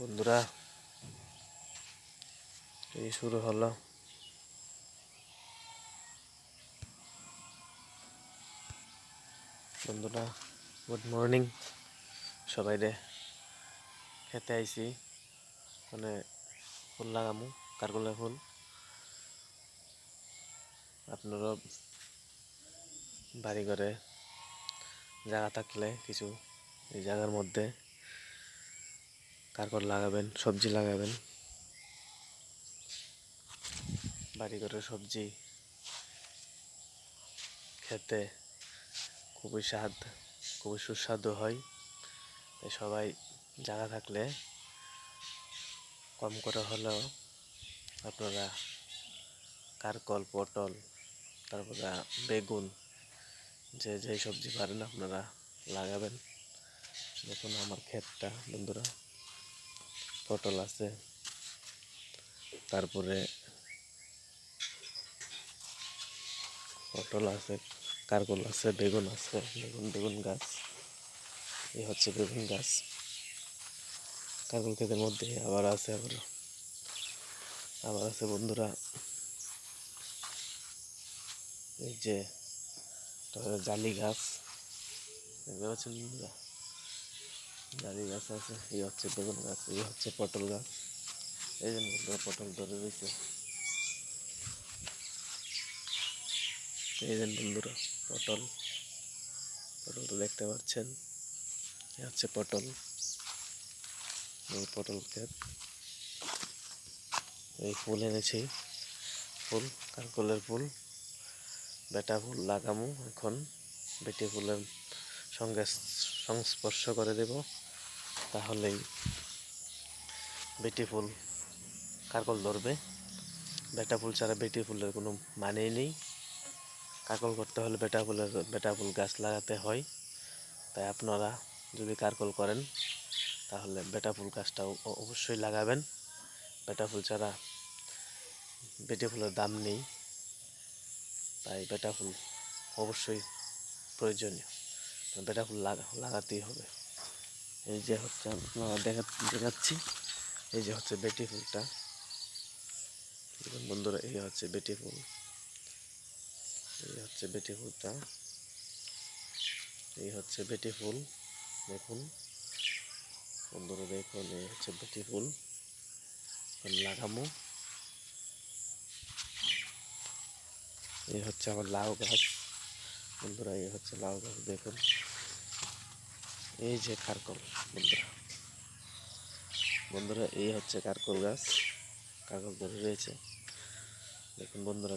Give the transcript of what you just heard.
বন্ধুরা, এই শুরু হলো বন্ধুরা। গুড মর্নিং সবাই রে। খেতে আইছি মানে ফুল লাগামু, কারকলের ফুল। আপনারও বাড়ি ঘরে জায়গা থাকলে কিছু এই জায়গার মধ্যে কারকল লাগাবেন, সবজি লাগাবেন। বাড়ি ঘরে সবজি খেতে খুবই সুস্বাদু হয়। তাই সবাই জায়গা থাকলে কম করে হলেও আপনারা কারকল, পটল, তারপরে বেগুন, যে সবজি পারেন আপনারা লাগাবেন। দেখুন আমার ক্ষেতটা বন্ধুরা, পটল আছে, তারপরে কারকল আছে, বেগুন আছে, বেগুন গাছ। এই হচ্ছে বেগুন গাছ। কারকল ক্ষেতের মধ্যে আবার আছে বন্ধুরা, এই যে জালি গাছ। দেখতে পাচ্ছেন বন্ধুরা, জালি গাছ আছে। এই হচ্ছে বেগুন গাছ, এই হচ্ছে পটল গাছ। এই জন্য বন্ধুরা পটল ধরে রয়েছে। এই যে বন্ধুরা পটল তো দেখতে পাচ্ছেন। এই হচ্ছে পটল, এই পটল ক্ষেত। এই ফুল এনেছি, কারকলের ফুল, বেটা ফুল লাগামু এখন। বেটি ফুলের সঙ্গে সংস্পর্শ করে দেব, তাহলেই বেটি ফুল কারকল ধরবে। বেটা ফুল ছাড়া বেটি ফুলের কোনো মানেই নেই। কারকল করতে হলে বেটা ফুল গাছ লাগাতে হয়। তাই আপনারা যদি কারকল করেন তাহলে বেটা ফুল গাছটাও অবশ্যই লাগাবেন। বেটা ফুল ছাড়া বেটি ফুলের দাম নেই। তাই বেটা ফুল অবশ্যই প্রয়োজনীয়, বেটা ফুল লাগাতেই হবে। এই যে হচ্ছে আপনারা দেখাচ্ছি, এই যে হচ্ছে বেটি ফুলটা বন্ধুরা। এই হচ্ছে বেটি ফুল, এই হচ্ছে বেটি ফুলটা, এই হচ্ছে বেটি ফুল। দেখুন বন্ধুরা, দেখুন এই হচ্ছে বেটি ফুল লাগামু। এই হচ্ছে আমার লাউ গাছ বন্ধুরা, এই হচ্ছে লাউ গাছ। দেখুন এই যে কারকল বন্ধুরা, এই হচ্ছে কারকল গাছ, কারকল ধরে রয়েছে। দেখুন বন্ধুরা।